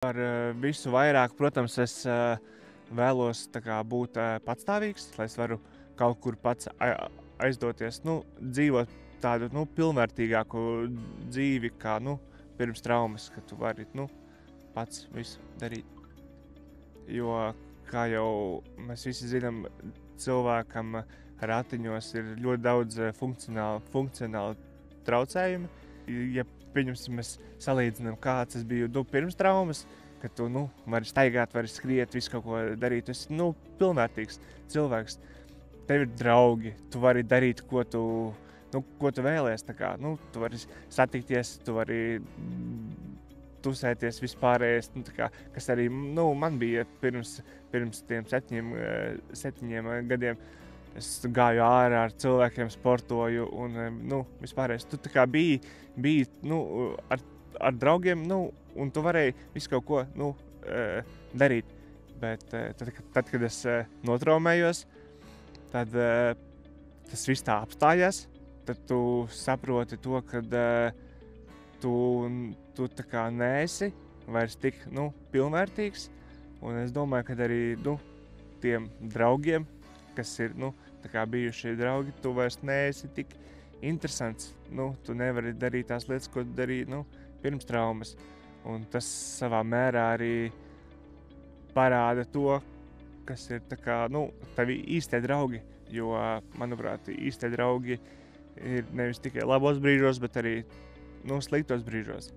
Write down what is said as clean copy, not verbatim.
Par visu vairāk, protams, es vēlos būt patstāvīgs, lai es varu kaut kur pats aizdoties, dzīvot tādu pilnvērtīgāku dzīvi, kā pirms traumas, ka tu vari pats visu darīt. Jo, kā jau mēs visi zinām, cilvēkam ratiņos ir ļoti daudz funkcionāli traucējumi. Ja, pieņemsim, mēs salīdzinām, kāds es biju pirms traumas, ka tu vari staigāt, vari skriet, visu kaut ko darīt. Tu esi pilnvērtīgs cilvēks. Tev ir draugi, tu vari darīt, ko tu vēlies. Tu vari satikties, tu vari tusēties vispārējais, kas arī man bija pirms tiem 7 gadiem. Es gāju ārā ar cilvēkiem, sportoju un vispārējais. Tu biji ar draugiem, un tu varēji visu kaut ko darīt. Bet tad, kad es notraumējos, tad tas viss tā apstājās. Tad tu saproti to, ka tu tā kā neesi vairs tik pilnvērtīgs. Un es domāju, ka arī tiem draugiem, kas ir bijušie draugi, tu vairs neesi tik interesants. Tu nevari darīt tās lietas, ko tu darīji pirms traumas. Un tas savā mērā arī parāda to, kas ir tavi īstie draugi. Jo, manuprāt, īstie draugi ir nevis tikai labos brīžos, bet arī sliktos brīžos.